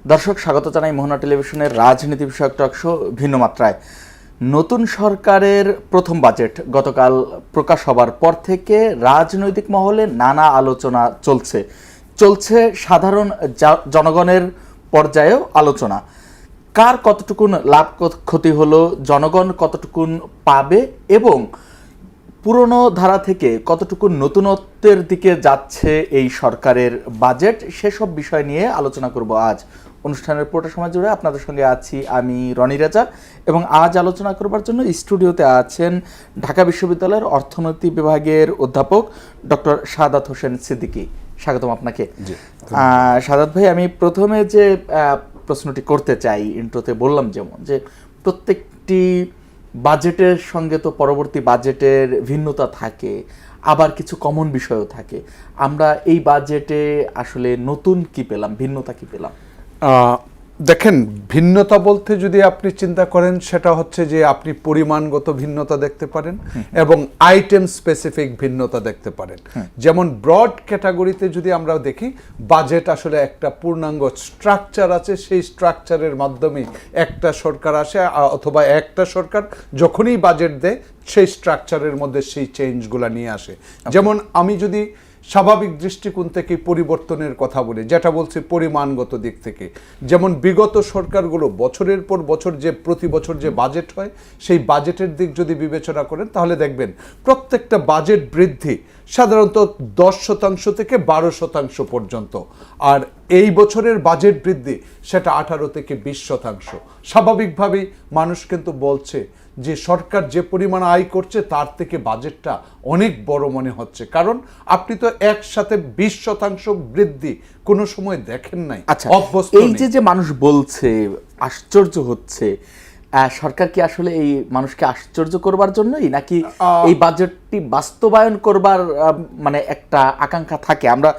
দর্শক, স্বাগত জানাই মোহনা টেলিভিশনের রাজনীতি বিষয়ক টকশো ভিন্ন মাত্রায়। নতুন সরকারের প্রথম বাজেট গতকাল প্রকাশ হবার পর থেকে রাজনৈতিক মহলে নানা আলোচনা চলছে সাধারণ জনগণের পর্যায়েও আলোচনা। কার কতটুকুন লাভ ক্ষতি হলো, জনগণ কতটুকুন পাবে এবং পুরনো ধারা থেকে কতটুকু নতুনত্বের দিকে যাচ্ছে এই সরকারের বাজেট, সেসব বিষয় নিয়ে আলোচনা করব আজ। অনুষ্ঠানের পুরোটা সময় জুড়ে আপনাদের সঙ্গে আছি আমি রনি রেজা, এবং আজ আলোচনা করবার জন্য স্টুডিওতে আছেন ঢাকা বিশ্ববিদ্যালয়ের অর্থনীতি বিভাগের অধ্যাপক ডক্টর শাহাদাত হোসেন সিদ্দিকী। স্বাগতম আপনাকে। শাহাদাত ভাই, আমি প্রথমে যে প্রশ্নটি করতে চাই, ইন্ট্রোতে বললাম যেমন যে প্রত্যেকটি বাজেটের সঙ্গে তো পরবর্তী বাজেটের ভিন্নতা থাকে, আবার কিছু কমন বিষয়ও থাকে। আমরা এই বাজেটে আসলে নতুন কি পেলাম, ভিন্নতা কি পেলাম? দেখেন, ভিন্নতা বলতে যদি আপনি চিন্তা করেন, সেটা হচ্ছে যে আপনি পরিমাণগত ভিন্নতা দেখতে পারেন এবং আইটেম স্পেসিফিক ভিন্নতা দেখতে পারেন। যেমন ব্রড ক্যাটাগরিতে যদি আমরা দেখি, বাজেট আসলে একটা পূর্ণাঙ্গ স্ট্রাকচার আছে, সেই স্ট্রাকচারের মাধ্যমে একটা সরকার আসে অথবা একটা সরকার যখনই বাজেট দেয় সেই স্ট্রাকচারের মধ্যে সেই চেঞ্জগুলো নিয়ে আসে। যেমন আমি যদি স্বাভাবিক দৃষ্টিকোণ থেকে পরিবর্তনের কথা বলি, যেটা বলছি পরিমাণগত দিক থেকে, যেমন বিগত সরকারগুলো বছরের পর বছর যে প্রতি বছর যে বাজেট হয়, সেই বাজেটের দিক যদি বিবেচনা করেন তাহলে দেখবেন প্রত্যেকটা বাজেট বৃদ্ধি সাধারণত 10% থেকে 12% পর্যন্ত, আর এই বছরের বাজেট বৃদ্ধি সেটা 18 থেকে 20%। স্বাভাবিকভাবেই মানুষ কিন্তু বলছে যে সরকার যে পরিমাণ আয় করছে তার থেকে বাজেটটা অনেক বড় মনে হচ্ছে, কারণ আপনি তো একসাথে 20% বৃদ্ধি কোনো সময় দেখেন নাই। আচ্ছা, এই যে মানুষ বলছে, আশ্চর্য হচ্ছে, সরকার কি আসলে এই মানুষকে আশ্চর্য করবার জন্যই, নাকি এই বাজেটটি বাস্তবায়ন করবার মানে একটা আকাঙ্ক্ষা থাকে? আমরা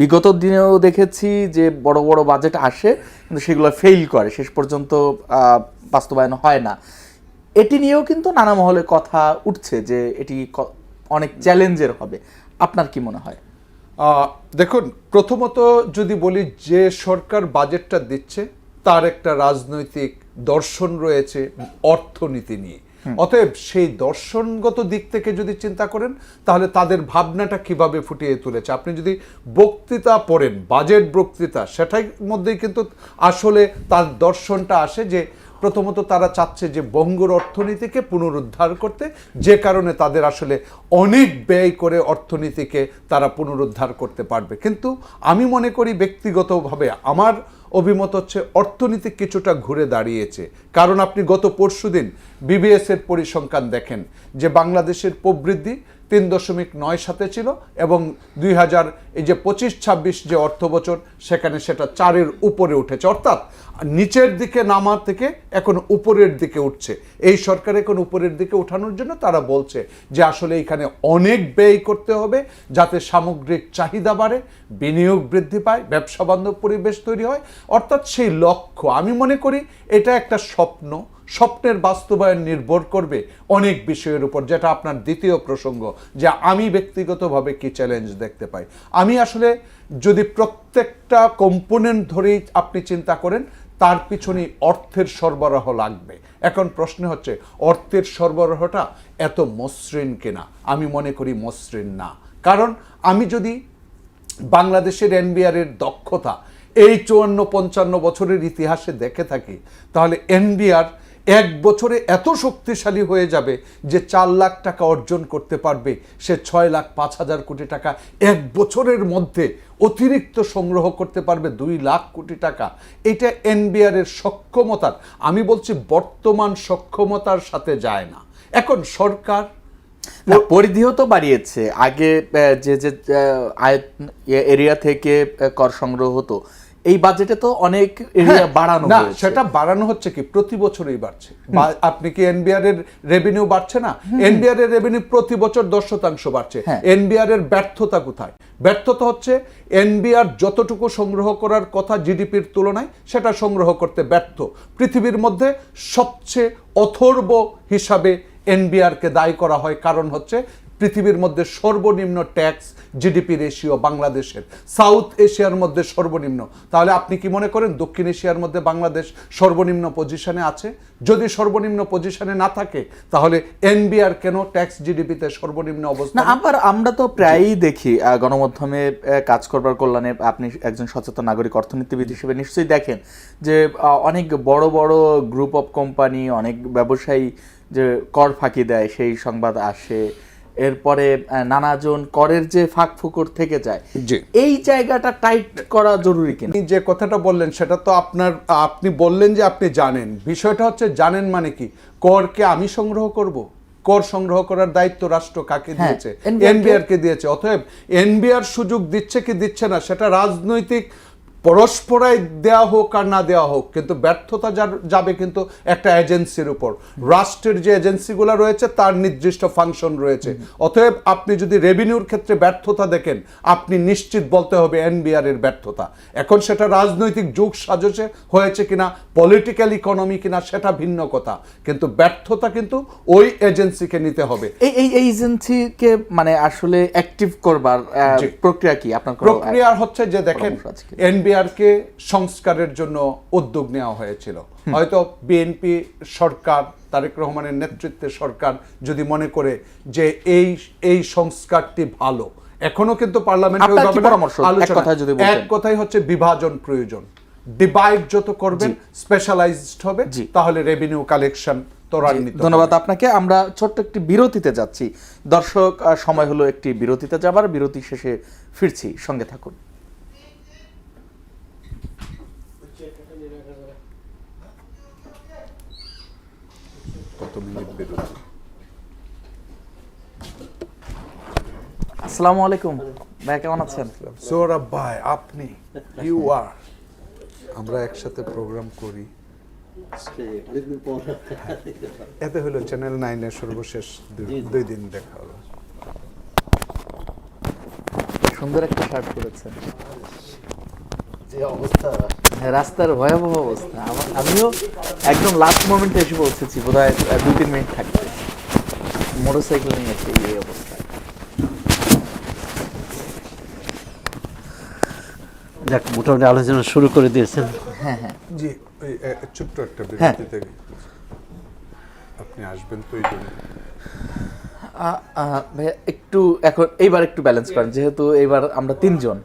বিগত দিনেও দেখেছি যে বড় বড় বাজেট আসে কিন্তু সেগুলো ফেইল করে, শেষ পর্যন্ত বাস্তবায়ন হয় না। এটি নিয়েও কিন্তু নানা মহলে কথা উঠছে যে এটি অনেক চ্যালেঞ্জের হবে। আপনার কি মনে হয়? দেখুন, প্রথমত যদি বলি, যে সরকার বাজেটটা দিচ্ছে তার একটা রাজনৈতিক দর্শন রয়েছে অর্থনীতি নিয়ে, অতএব সেই দর্শনগত দিক থেকে যদি চিন্তা করেন তাহলে তাদের ভাবনাটা কিভাবে ফুটিয়ে তুলেছে। আপনি যদি বক্তৃতা পড়েন, বাজেট বক্তৃতা, সেটার মধ্যেই কিন্তু আসলে তার দর্শনটা আসে যে প্রথমত তারা চাচ্ছে যে বঙ্গর অর্থনীতিকে পুনরুদ্ধার করতে, যে কারণে তাদের আসলে অনেক ব্যয় করে অর্থনীতিকে তারা পুনরুদ্ধার করতে পারবে। কিন্তু আমি মনে করি ব্যক্তিগতভাবে আমার অভিমত হচ্ছে অর্থনীতি কিছুটা ঘুরে দাঁড়িয়েছে, কারণ আপনি গত পরশুদিন বিবিএস এর পরিসংখ্যান দেখেন যে বাংলাদেশের প্রবৃদ্ধি 3.97 ছিল এবং 2025-26 যে অর্থ বছর সেখানে সেটা 4-এর উপরে উঠেছে, অর্থাৎ নিচের দিকে নামা থেকে এখন উপরের দিকে উঠছে। এই সরকার এখন উপরের দিকে ওঠানোর জন্য তারা বলছে যে আসলে এখানে অনেক ব্যয় করতে হবে যাতে সামগ্রিক চাহিদা বাড়ে, বিনিয়োগ বৃদ্ধি পায়, ব্যবসা বান্ধব পরিবেশ তৈরি হয়, অর্থাৎ সেই লক্ষ্য। আমি মনে করি এটা একটা স্বপ্নের বাস্তবায়ন নির্ভর করবে অনেক বিষয়ের উপর, যেটা আপনার দ্বিতীয় প্রসঙ্গ, যে আমি ব্যক্তিগতভাবে কি চ্যালেঞ্জ দেখতে পাই। আমি আসলে যদি প্রত্যেকটা কম্পোনেন্ট ধরেই আপনি চিন্তা করেন, তার পিছনে অর্থের সরবরাহ লাগবে। এখন প্রশ্ন হচ্ছে অর্থের সরবরাহটা এত মসৃণ কিনা। আমি মনে করি মসৃণ না, কারণ আমি যদি বাংলাদেশের এনবিআর এর দক্ষতা এই 54-55 বছরের ইতিহাসে দেখে থাকি, তাহলে এনবিআর এক বছরে এত শক্তিশালী হয়ে যাবে যে 4 লাখ টাকা অর্জন করতে পারবে, সে 6,05,000 কোটি টাকা এক বছরের মধ্যে অতিরিক্ত সংগ্রহ করতে পারবে 2 লাখ কোটি টাকা। এটা এনবিআর এর সক্ষমতার, আমি বলছি বর্তমান সক্ষমতার সাথে যায় না। এখন সরকার পরিধিও তো বাড়িয়েছে। আগে যে এরিয়া থেকে কর সংগ্রহ হতো, এই বাজেটে তো অনেক এরিয়া বাড়ানো হয়েছে। সেটা বাড়ানো হচ্ছে কি প্রতি বছরই বাড়ছে। আপনি কি এনবিআর এর রেভিনিউ বাড়ছে না? এনবিআর এর রেভিনিউ প্রতি বছর 10% বাড়ছে। এনবিআর এর ব্যর্থতা কোথায়? ব্যর্থতা হচ্ছে এনবিআর যতটুকু সংগ্রহ করার কথা জিডিপির তুলনায় সেটা সংগ্রহ করতে ব্যর্থ। পৃথিবীর মধ্যে সবচেয়ে অথর্ব হিসাবে এনবিআরকে দায়ী করা হয়, কারণ হচ্ছে পৃথিবীর মধ্যে সর্বনিম্ন ট্যাক্স জিডিপি রেশিও বাংলাদেশের, সাউথ এশিয়ার মধ্যে সর্বনিম্ন। তাহলে আপনি কি মনে করেন দক্ষিণ এশিয়ার মধ্যে বাংলাদেশ সর্বনিম্ন পজিশনে আছে? যদি সর্বনিম্ন পজিশনে না থাকে তাহলে এনবিআর কেন ট্যাক্স জিডিপিতে সর্বনিম্ন না, অবস্থা? আবার আমরা তো প্রায়ই দেখি গণমাধ্যমে কাজ করবার কল্যাণে, আপনি একজন সচেতন নাগরিক অর্থনীতিবিদ হিসেবে নিশ্চয়ই দেখেন যে অনেক বড় বড় গ্রুপ অফ কোম্পানি, অনেক ব্যবসায়ী যে কর ফাঁকি দেয় সেই সংবাদ আসে। এরপরে নানাজন করের যে ফাঁক ফুকর থেকে যায়, জি। এই জায়গাটা টাইট করা জরুরি কিনা? আপনি যে কথাটা বললেন সেটা তো আপনি বললেন যে আপনি জানেন, বিষয়টা হচ্ছে জানেন মানে কি, করকে আমি সংগ্রহ করব? কর সংগ্রহ করার দায়িত্ব রাষ্ট্র কাকে দিয়েছে? এনবিআর কে দিয়েছে। অতএব এনবিআর সুযোগ দিচ্ছে কি দিচ্ছে না সেটা রাজনৈতিক পরস্পরাই দেওয়া হোক আর না দেওয়া হোক, কিন্তু ব্যর্থতা যাবে কিন্তু একটা এজেন্সির উপর। রাষ্ট্রের যে এজেন্সিগুলো রয়েছে তার নির্দিষ্ট ফাংশন রয়েছে। অতএব আপনি যদি রেভিনিউর ক্ষেত্রে ব্যর্থতা দেখেন, আপনি নিশ্চিত বলতে হবে এনবিআর এর ব্যর্থতা। এখন সেটা রাজনৈতিক যুগ সাজসে হয়েছে কিনা, পলিটিক্যাল ইকোনমি কিনা, সেটা ভিন্ন কথা, কিন্তু ব্যর্থতা কিন্তু ওই এজেন্সিকে নিতে হবে। এই এজেন্সিকে মানে আসলে অ্যাক্টিভ করবার প্রক্রিয়া কি আপনার? প্রক্রিয়া হচ্ছে যে দেখেন, এনবিআর কে সংস্কারের জন্য উদ্যোগ নেওয়া হয়েছিল। হয়তো বিএনপি সরকার, তারেক রহমানের নেতৃত্বে সরকার যদি মনে করে যে এই সংস্কারটি ভালো, এখনো কিন্তু পার্লামেন্টে এক কথাই হচ্ছে বিভাজন প্রয়োজন। ডিভাইড যত করবেন, স্পেশালাইজড হবে, তাহলে রেভিনিউ কালেকশন ত্বরান্বিত। ধন্যবাদ আপনাকে। আমরা ছোট্ট একটি বিরতিতে যাচ্ছি দর্শক, সময় হলো একটি বিরতিতে যাবার। বিরতি শেষে ফিরছি, সঙ্গে থাকুন। আসসালামু আলাইকুম ভাই, কেমন আছেন? সৌরভ ভাই, আপনি আমরা একসাথে প্রোগ্রাম করি, এতে হলো চ্যানেল 9 এর সর্বশেষ 2 দিন দেখা হলো। সুন্দর একটা শার্ট পরেছেন, যে অবস্থা রাস্তার ভয়াবহ অবস্থা। আমিও একদম লাস্ট মোমেন্টে এসে পৌঁছেছি, বোধহয় 2-3 মিনিট থাকতে। মোটরসাইকেল নিয়ে এসে এই অবস্থা। যাক, মোটামুটি আলোচনা শুরু করে দিয়েছেন। হ্যাঁ হ্যাঁ জি, ছোট্ট একটা বিরতি থেকে আপনি আসবেন তো এই জন্য। ভাইয়া একটু এখন এইবার একটু ব্যালেন্স করেন, যেহেতু এইবার আমরা 3 জন।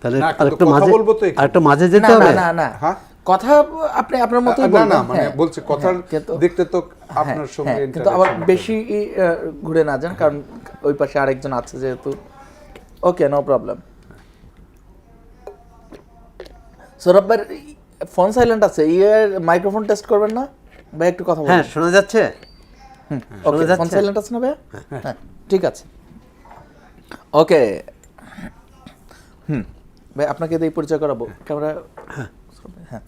তাহলে না, আরেকটু কথা মাঝে, বলবো তো একটু। আরেকটু মাঝে যেতে না হবে। না না, হ্যাঁ, কথা আপনি আপনার মতোই না বলবেন। না, মানে বলছি কথার দেখতে তো আপনার সঙ্গে কিন্তু আবার বেশি ঘুরে না যান, কারণ ওই পাশে আরেকজন আছে যেহেতু। ওকে, নো প্রবলেম। সৌরভ ভাই ফোন সাইলেন্ট আছে, মাইক্রোফোন টেস্ট করবেন না ভাই? একটু কথা বলুন। হ্যাঁ, শোনা যাচ্ছে? ওকে, ফোন সাইলেন্ট আছে না ভাইয়া? হ্যাঁ, ঠিক আছে। ওকে, ভাই আপনাকে এই পরিচয় করাবো। ক্যামেরা, হ্যাঁ।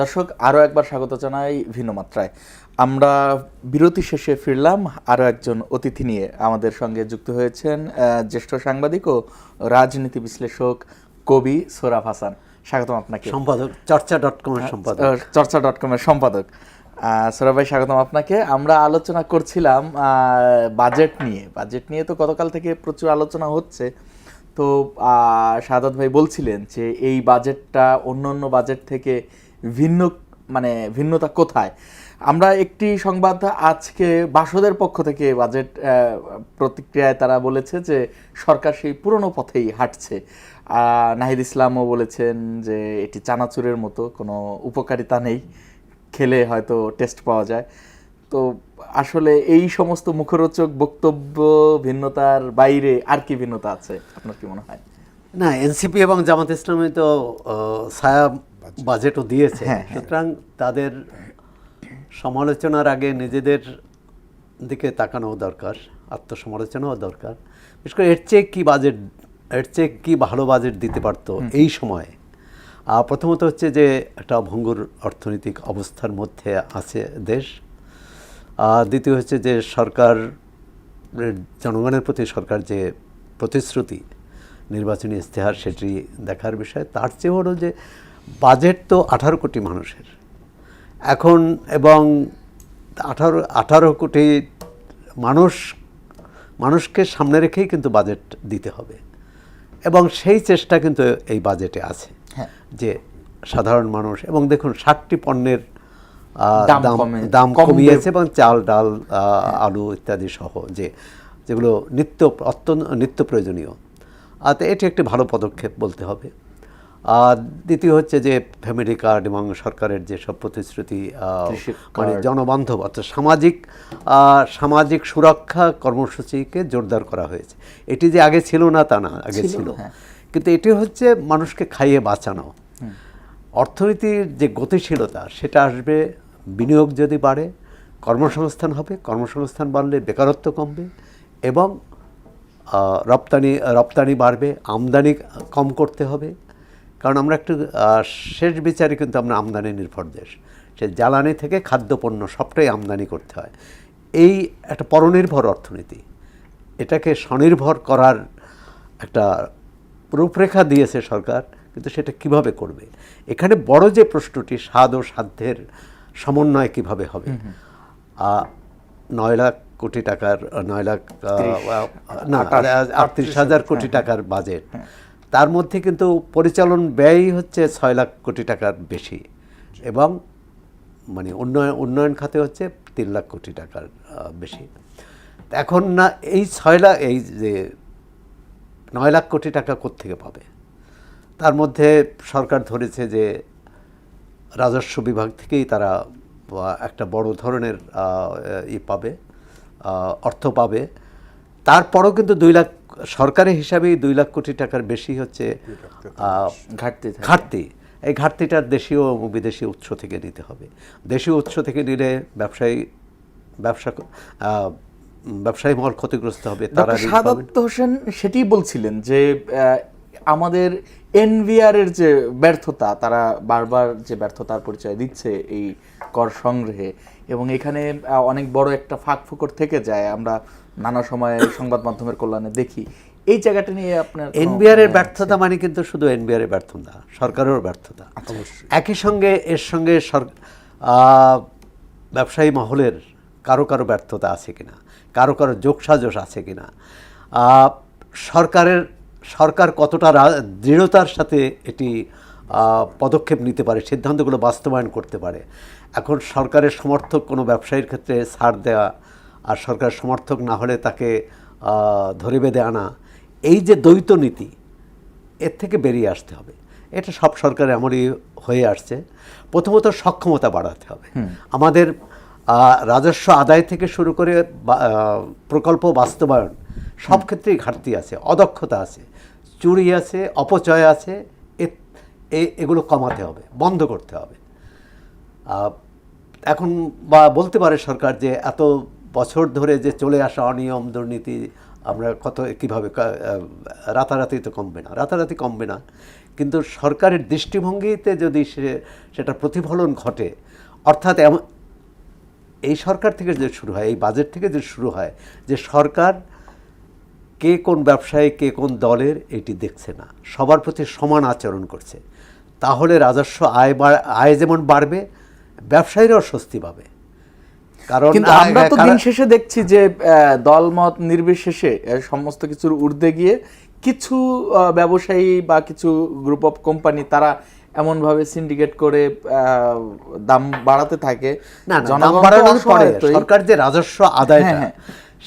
দর্শক, আরও একবার স্বাগত জানাই ভিন্ন মাত্রায়। আমরা বিরতি শেষে ফিরলাম আরও একজন অতিথি নিয়ে। আমাদের সঙ্গে যুক্ত হয়েছেন জ্যেষ্ঠ সাংবাদিক ও রাজনীতি বিশ্লেষক কবি সোহরাব হাসান। স্বাগতম আপনাকে। সম্পাদক, চর্চা.com এর সম্পাদক। চর্চা.com এর সম্পাদক সোহরাব ভাই, স্বাগতম আপনাকে। আমরা আলোচনা করছিলাম বাজেট নিয়ে তো গতকাল থেকে প্রচুর আলোচনা হচ্ছে। তো শাহাদাত ভাই বলছিলেন যে এই বাজেটটা অন্য বাজেট থেকে ভিন্নতা কোথায়? আমরা একটি সংবাদ আজকে বাসদের পক্ষ থেকে বাজেট প্রতিক্রিয়ায় তারা বলেছে যে সরকার সেই পুরনো পথেই হাঁটছে। নাহিদ ইসলামও বলেছেন যে এটি চানাচুরের মতো, কোনো উপকারিতা নেই, খেলে হয়তো টেস্ট পাওয়া যায়। তো আসলে এই সমস্ত মুখরোচক বক্তব্য ভিন্নতার বাইরে আর কি ভিন্নতা আছে আপনার কি মনে হয়? না, এনসিপি এবং জামাত ইসলামী তো ছায়া বাজেটও দিয়েছে, সুতরাং তাদের সমালোচনার আগে নিজেদের দিকে তাকানো দরকার, আত্মসমালোচনাও দরকার। বিশেষ করে এর চেয়ে কি ভালো বাজেট দিতে পারতো এই সময়ে। প্রথমত হচ্ছে যে একটা ভঙ্গুর অর্থনৈতিক অবস্থার মধ্যে আছে দেশ। দ্বিতীয় হচ্ছে যে সরকার জনগণের প্রতি সরকার যে প্রতিশ্রুতি, নির্বাচনী ইশতেহার, সেটি দেখার বিষয়। তার চেয়ে বড় যে বাজেট তো 18 কোটি মানুষের এখন, এবং 18 কোটি মানুষকে সামনে রেখেই কিন্তু বাজেট দিতে হবে, এবং সেই চেষ্টা কিন্তু এই বাজেটে আছে। হ্যাঁ। যে সাধারণ মানুষ, এবং দেখুন 60টি পণ্যের দাম কমিয়েছে, এবং চাল, ডাল, আলু ইত্যাদি সহ যেগুলো অত্যন্ত নিত্য প্রয়োজনীয়। আর এটি একটি ভালো পদক্ষেপ বলতে হবে। আর দ্বিতীয় হচ্ছে যে ফ্যামিলি কার্ড এবং সরকারের যেসব প্রতিশ্রুতি, মানে জনবান্ধব, অর্থাৎ সামাজিক সুরক্ষা কর্মসূচিকে জোরদার করা হয়েছে। এটি যে আগে ছিল না তা না, আগে ছিল, কিন্তু এটি হচ্ছে মানুষকে খাইয়ে বাঁচানো। অর্থনীতির যে গতিশীলতা সেটা আসবে বিনিয়োগ যদি বাড়ে, কর্মসংস্থান হবে, কর্মসংস্থান বাড়লে বেকারত্ব কমবে, এবং রপ্তানি বাড়বে, আমদানি কম করতে হবে। কারণ আমরা একটু শেষ বিচারে কিন্তু আমরা আমদানি নির্ভর দেশ, সে জ্বালানি থেকে খাদ্যপণ্য সবটাই আমদানি করতে হয়। এই একটা পরনির্ভর অর্থনীতি, এটাকে স্বনির্ভর করার একটা রূপরেখা দিয়েছে সরকার, কিন্তু সেটা কিভাবে করবে? এখানে বড় যে প্রশ্নটি, স্বাদ ও সাধ্যের সমন্বয় কিভাবে হবে। 9 লাখ কোটি টাকার 38,000 কোটি টাকার বাজেট, তার মধ্যে কিন্তু পরিচালন ব্যয় হচ্ছে 6 লাখ কোটি টাকার বেশি, এবং মানে উন্নয়ন খাতে হচ্ছে 3 লাখ কোটি টাকার বেশি। এখন না এই 9 লাখ কোটি টাকা কোত্থেকে পাবে? তার মধ্যে সরকার ধরেছে যে রাজস্ব বিভাগ থেকেই তারা একটা বড় ধরনের অর্থ পাবে। তারপরও কিন্তু 2 লাখ সরকারের হিসাবেই 2 লাখ কোটি টাকার বেশি হচ্ছে ঘাটতি। এই ঘাটতিটা দেশীয় এবং বিদেশি উৎস থেকে নিতে হবে। দেশীয় উৎস থেকে নিলে ব্যবসায়ী মহল ক্ষতিগ্রস্ত হবে। তারা সাদাত হোসেন সেটি বলছিলেন যে আমাদের এনবিআর এর যে ব্যর্থতা, তারা বারবার যে ব্যর্থতার পরিচয় দিচ্ছে এই কর সংগ্রহে, এবং এখানে অনেক বড় একটা ফাঁকফোকর থেকে যায়, আমরা নানা সময় সংবাদ মাধ্যমের কল্যাণে দেখি। এই জায়গাটা নিয়ে আপনার এনবিআর এর ব্যর্থতা মানে কিন্তু শুধু এনবিআর এর ব্যর্থতা, সরকারেরও ব্যর্থতা। একই সঙ্গে এর সঙ্গে ব্যবসায়ী মহলের কারো ব্যর্থতা আছে কিনা, কারো যোগসাজশ আছে কিনা, সরকার কতটা দৃঢ়তার সাথে এটি পদক্ষেপ নিতে পারে, সিদ্ধান্তগুলো বাস্তবায়ন করতে পারে। এখন সরকারের সমর্থক কোনো ব্যবসায়ীর ক্ষেত্রে ছাড় দেওয়া, আর সরকারের সমর্থক না হলে তাকে ধরে বেঁধে আনা, এই যে দ্বৈত নীতি, এর থেকে বেরিয়ে আসতে হবে। এটা সব সরকার এমনই হয়ে আসছে। প্রথমত সক্ষমতা বাড়াতে হবে আমাদের, রাজস্ব আদায় থেকে শুরু করে প্রকল্প বাস্তবায়ন সব ক্ষেত্রেই ঘাটতি আছে, অদক্ষতা আছে, চুরি আছে, অপচয় আছে। এগুলো কমাতে হবে, বন্ধ করতে হবে। এখন বলতে পারে সরকার যে এত বছর ধরে যে চলে আসা অনিয়ম, দুর্নীতি আমরা কীভাবে রাতারাতি তো কমবে না, কিন্তু সরকারের দৃষ্টিভঙ্গিতে যদি সেটা প্রতিফলন ঘটে, অর্থাৎ এই সরকার থেকে যে শুরু হয়, এই বাজেট থেকে যে শুরু হয়, যে সরকার কে কোন ব্যবসায়ী, কে কোন দলের, এটি দেখছে না, সবার প্রতি সমান আচরণ করছে, তাহলে রাজস্ব আয় যেমন বাড়বে, ব্যবসায়ীরাও স্বস্তি পাবে। কারণ আমরা তো দিন শেষে দেখছি যে দলমত নির্বিশেষে সমস্ত কিছুর ঊর্ধ্বে গিয়ে কিছু ব্যবসায়ী বা কিছু গ্রুপ অফ কোম্পানি তারা এমনভাবে সিন্ডিকেট করে দাম বাড়াতে থাকে। দাম বাড়ানোর পরে সরকার যে রাজস্ব আদায়টা,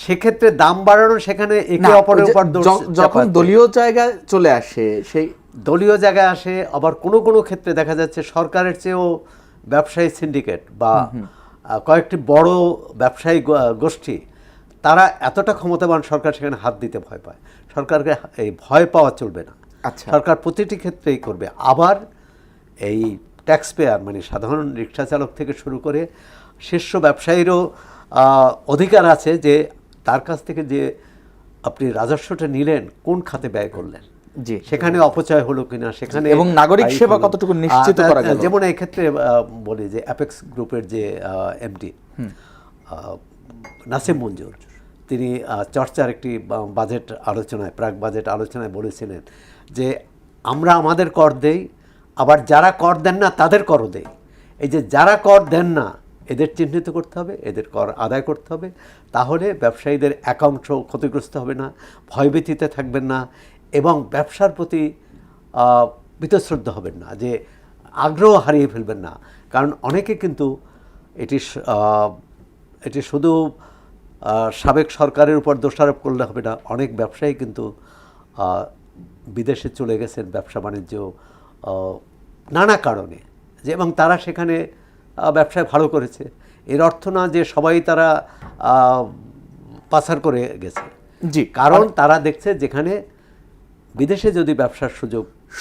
সেক্ষেত্রে দাম বাড়ানো, সেখানে একে অপরের উপর যখন দলীয় জায়গায় চলে আসে, সেই দলীয় জায়গায় আসে। আবার কোনো ক্ষেত্রে দেখা যাচ্ছে সরকারের চেয়েও ব্যবসায়ী সিন্ডিকেট বা কয়েকটি বড় ব্যবসায়ী গোষ্ঠী, তারা এতটা ক্ষমতাবান, সরকার সেখানে হাত দিতে ভয় পায়। সরকারকে এই ভয় পাওয়া চলবে না। সরকার প্রতিটি ক্ষেত্রেই করবে। আবার এই ট্যাক্স পেয়ার, মানে সাধারণ রিক্সা চালক থেকে শুরু করে শীর্ষ ব্যবসায়ীরও অধিকার আছে যে তার কাছ থেকে যে আপনি রাজস্বটা নিলেন, কোন খাতে ব্যয় করলেন, সেখানে অপচয় হলো কিনা, সেখানে এবং নাগরিক সেবা কতটুকু নিশ্চিত করা গেল। যেমন এই ক্ষেত্রে বলি যে অ্যাপেক্স গ্রুপের যে এমডি নাসিম মঞ্জুর, তিনি চর্চার একটি বাজেট আলোচনায়, প্রাক বাজেট আলোচনায় বলেছিলেন যে আমরা আমাদের কর দেই, আবার যারা কর দেন না তাদের করও দেই। এই যে যারা কর দেন না এদের চিহ্নিত করতে হবে, এদের কর আদায় করতে হবে, তাহলে ব্যবসায়ীদের একাংশ ক্ষতিগ্রস্ত হবে না, ভয়ভীতিতে থাকবেন না, এবং ব্যবসার প্রতি বীতশ্রদ্ধ হবেন না, যে আগ্রহ হারিয়ে ফেলবেন না। কারণ অনেকে কিন্তু এটি শুধু সাবেক সরকারের উপর দোষারোপ করলে হবে না, অনেক ব্যবসায়ী কিন্তু বিদেশে চলে গেছেন ব্যবসা বাণিজ্য নানা কারণে, যে এবং তারা সেখানে ব্যবসায় ভালো করেছে। এর অর্থ না যে সবাই তারা পাচার করে গেছে, জি, কারণ তারা দেখছে যেখানে বিদেশে যদি ব্যবসার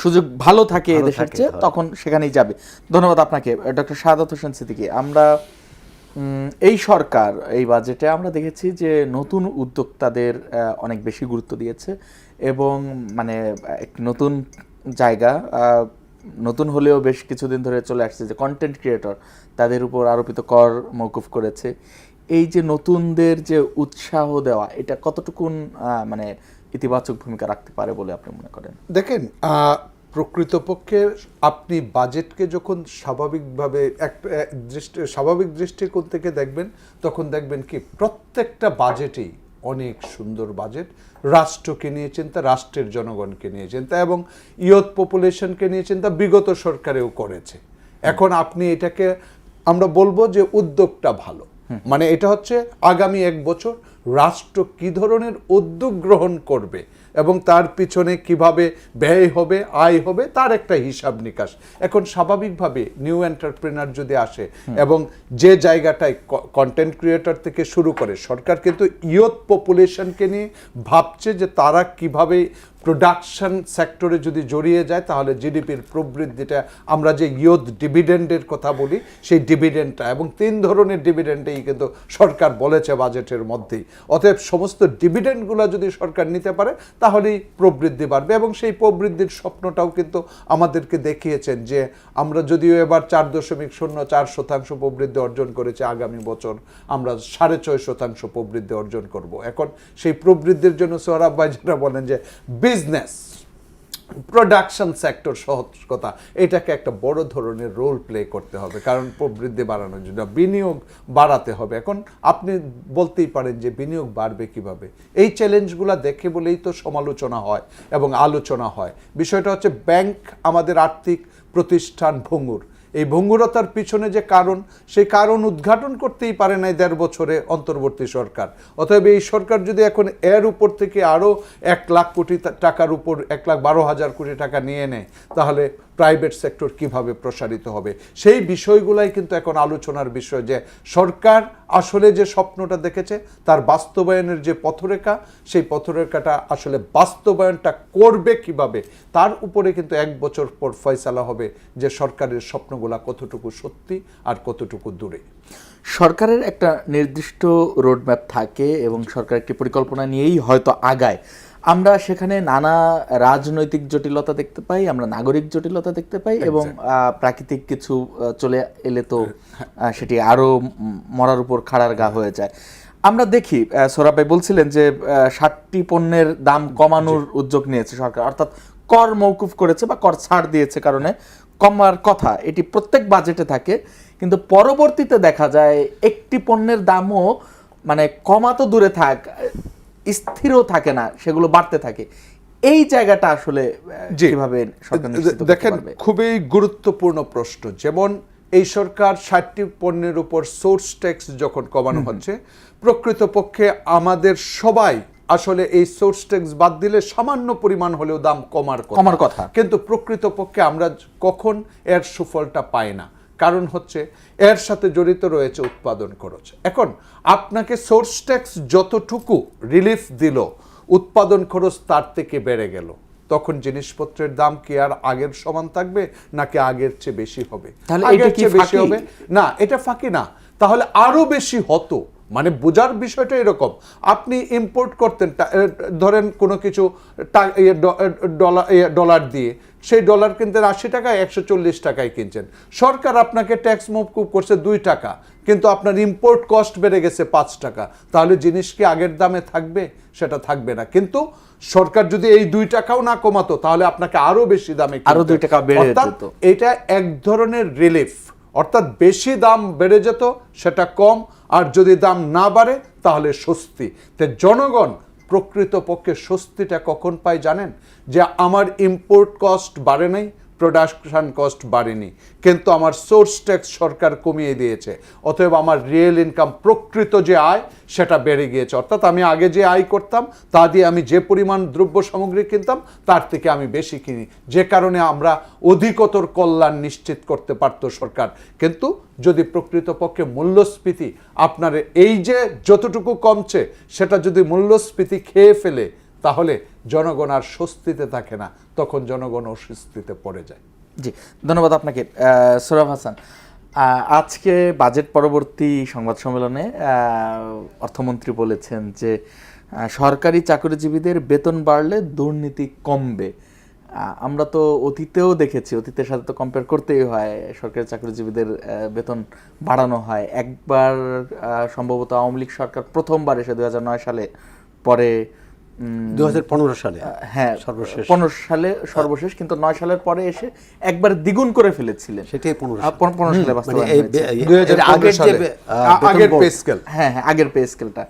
সুযোগ ভালো থাকে দেশের চেয়ে, তখন সেখানেই যাবে। ধন্যবাদ আপনাকে ডক্টর শাহাদাত হোসেন সিদ্দিকী। আমরা এই সরকার এই বাজেটে আমরা দেখেছি যে নতুন উদ্যোক্তাদের অনেক বেশি গুরুত্ব দিয়েছে, এবং মানে এক নতুন জায়গা, নতুন হলেও বেশ কিছুদিন ধরে চলে আসছে যে কন্টেন্ট ক্রিয়েটর, তাদের উপর আরোপিত কর মওকুফ করেছে। এই যে নতুনদের যে উৎসাহ দেওয়া, এটা কতটুকুন মানে ইতিবাচক ভূমিকা রাখতে পারে বলে আপনি মনে করেন? দেখেন, প্রকৃতপক্ষে আপনি বাজেটকে যখন স্বাভাবিকভাবে স্বাভাবিক দৃষ্টিকোণ থেকে দেখবেন, তখন দেখবেন কি প্রত্যেকটা বাজেটেই অনেক সুন্দর বাজেট। রাষ্ট্রকে নিয়ে চিন্তা, রাষ্ট্রের জনগণকে নিয়ে চিন্তা, এবং ইয়ুথ পপুলেশনকে নিয়ে চিন্তা বিগত সরকারেও করেছে। এখন আপনি এটাকে আমরা বলবো যে উদ্যোগটা ভালো, মানে এটা হচ্ছে আগামী 1 বছর রাষ্ট্র কি ধরনের উদ্যোগ গ্রহণ করবে এবং তার পিছনে কিভাবে ব্যয় হবে, আয় হবে, তার একটা হিসাব নিকাশ। এখন স্বাভাবিকভাবে নিউ এন্টারপ্রেনার যদি আসে, এবং যে জায়গাটায় কন্টেন্ট ক্রিয়েটর থেকে শুরু করে সরকার কিন্তু ইয়ুথ পপুলেশনকে নিয়ে ভাবছে যে তারা কিভাবে প্রোডাকশন সেক্টরে যদি জড়িয়ে যায় তাহলে জিডিপির প্রবৃদ্ধিটা, আমরা যে ইয়ুথ ডিভিডেন্ডের কথা বলি সেই ডিভিডেন্ডটা, এবং 3 ধরনের ডিভিডেন্ডেই কিন্তু সরকার বলেছে বাজেটের মধ্যেই। অতএব সমস্ত ডিভিডেন্ডগুলো যদি সরকার নিতে পারে তাহলেই প্রবৃদ্ধি বাড়বে, এবং সেই প্রবৃদ্ধির স্বপ্নটাও কিন্তু আমাদেরকে দেখিয়েছেন যে আমরা যদিও এবার 4.04% প্রবৃদ্ধি অর্জন করেছে, আগামী বছর আমরা 6.5% প্রবৃদ্ধি অর্জন করব। এখন সেই প্রবৃদ্ধির জন্য সোহরাব ভাই যেটা বলেন যে বিজনেস প্রোডাকশন সেক্টর, সহজ কথা, এটাকে একটা বড় ধরনের রোল প্লে করতে হবে, কারণ প্রবৃদ্ধি বাড়ানোর জন্য বিনিয়োগ বাড়াতে হবে। এখন আপনি বলতেই পারেন যে বিনিয়োগ বাড়বে কিভাবে, এই চ্যালেঞ্জগুলো দেখে বলেই তো সমালোচনা হয় এবং আলোচনা হয়। বিষয়টা হচ্ছে ব্যাংক আমাদের আর্থিক প্রতিষ্ঠান ভঙ্গুর, এই ভঙ্গুরতার পিছনে যে কারণ, সেই কারণ উদ্ঘাটন করতেই পারে না 1.5 বছরে অন্তর্বর্তী সরকার। অতএব এই সরকার যদি এখন এর উপর থেকে আরও 1 লাখ কোটি টাকার উপর 1,12,000 কোটি টাকা নিয়ে নেয়, তাহলে প্রাইভেট সেক্টর কিভাবে প্রসারিত হবে, সেই বিষয়গুলাই কিন্তু এখন আলোচনার বিষয়। যে সরকার আসলে যে স্বপ্নটা দেখেছে তার বাস্তবায়নের যে পথরেখা, সেই পথরেখাটা আসলে বাস্তবায়নটা করবে কিভাবে, তার উপরে কিন্তু 1 বছর পর ফয়সালা হবে যে সরকারের স্বপ্নগুলা কতটুকু সত্যি আর কতটুকু দূরে। সরকারের একটা নির্দিষ্ট রোডম্যাপ থাকে এবং সরকার একটি পরিকল্পনা নিয়েই হয়তো আগায়। আমরা সেখানে নানা রাজনৈতিক জটিলতা দেখতে পাই, আমরা নাগরিক জটিলতা দেখতে পাই, এবং প্রাকৃতিক কিছু চলে এলে তো সেটি আরও মরার উপর খাড়ার গা হয়ে যায়। আমরা দেখি সোহরাব ভাই বলছিলেন যে 60টি পণ্যের দাম কমানোর উদ্যোগ নিয়েছে সরকার, অর্থাৎ কর মওকুফ করেছে বা কর ছাড় দিয়েছে কারণে কমার কথা, এটি প্রত্যেক বাজেটে থাকে, কিন্তু পরবর্তীতে দেখা যায় একটি পণ্যের দামও মানে কমা তো দূরে থাক, স্থিরও থাকে না, সেগুলো বাড়তে থাকে। এই জায়গাটা আসলে কিভাবে সরকার নিশ্চিত করতে পারবে? দেখেন, খুবই গুরুত্বপূর্ণ প্রশ্ন। যেমন এই সরকার 60টি পণ্যের উপর সোর্স ট্যাক্স যখন কমানো হচ্ছে, প্রকৃতপক্ষে আমাদের সবাই আসলে এই সোর্স ট্যাক্স বাদ দিলে সামান্য পরিমাণ হলেও দাম কমার কথা, কিন্তু প্রকৃতপক্ষে আমরা কখন এর সুফলটা পাই না। কারণ হচ্ছে এর সাথে জড়িত রয়েছে উৎপাদন খরচ। এখন আপনাকে সোর্স ট্যাক্স যতটুকু রিলিফ দিল, উৎপাদন খরচ তার থেকে বেড়ে গেল, তখন জিনিসপত্রের দাম কি আর আগের সমান থাকবে নাকি আগের চেয়ে বেশি হবে? তাহলে আগের চেয়ে বেশি হবে না, এটা ফাঁকি না, তাহলে আরো বেশি হতো। মানে বোঝার বিষয়টা এরকম, আপনি ইম্পোর্ট করতেন ধরেন কোনো কিছু ডলার দিয়ে, সেই ডলার কিনতেন 80 টাকায়, 140 টাকায় কিনছেন। সরকার আপনাকে ট্যাক্স মওকুফ করছে 2 টাকা, কিন্তু আপনার ইম্পোর্ট কস্ট বেড়ে গেছে 5 টাকা। তাহলে জিনিস কি আগের দামে থাকবে? সেটা থাকবে না। কিন্তু সরকার যদি এই 2 টাকাও না কমাতো, তাহলে আপনাকে আরো বেশি দামে আরো 2 টাকা বেড়ে যেত। এটা এক ধরনের রিলিফ, অর্থাৎ বেশি দাম বেড়ে যেত সেটা কম, আর যদি দাম না বাড়ে তাহলে স্বস্তি। তো জনগণ প্রকৃতপক্ষে স্বস্তিটা কখন পায় জানেন? যে আমার ইম্পোর্ট কস্ট বাড়ে নাই, প্রোডাকশন কস্ট বাড়েনি, কিন্তু আমার সোর্স ট্যাক্স সরকার কমিয়ে দিয়েছে, অতএব আমার রিয়েল ইনকাম, প্রকৃত যে আয় সেটা বেড়ে গিয়েছে। অর্থাৎ আমি আগে যে আয় করতাম তা দিয়ে আমি যে পরিমাণ দ্রব্য সামগ্রী কিনতাম তার থেকে আমি বেশি কিনি, যে কারণে আমরা অধিকতর কল্যাণ নিশ্চিত করতে পারত সরকার। কিন্তু যদি প্রকৃতপক্ষে মূল্যস্ফীতি আপনার এই যে যতটুকু কমছে সেটা যদি মূল্যস্ফীতি খেয়ে ফেলে, তাহলে জনগণ আর স্বস্তিতে থাকে না, তখন জনগণ অস্বস্তিতে পড়ে যায়। জি, ধন্যবাদ আপনাকে। সোহরাব হাসান, আজকে বাজেট পরবর্তী সংবাদ সম্মেলনে অর্থমন্ত্রী বলেছেন যে সরকারি চাকরিজীবীদের বেতন বাড়লে দুর্নীতি কমবে। আমরা তো অতীতেও দেখেছি, অতীতের সাথে তো কম্পেয়ার করতেই হয়, সরকারি চাকরিজীবীদের বেতন বাড়ানো হয়। একবার সম্ভবত আওয়ামী লীগ সরকার প্রথমবার এসে 2009 সালে, পরে 2015 সালে, হ্যাঁ সর্বশেষ 15 সালে সর্বশেষ, কিন্তু 9 সালের পরে এসে একবার দ্বিগুণ করে ফেলেছিলেন। সেটাই 15 সালে বাস্তবায়ন হয়েছে। আগের পে স্কেল, হ্যাঁ হ্যাঁ, আগের পে স্কেলটা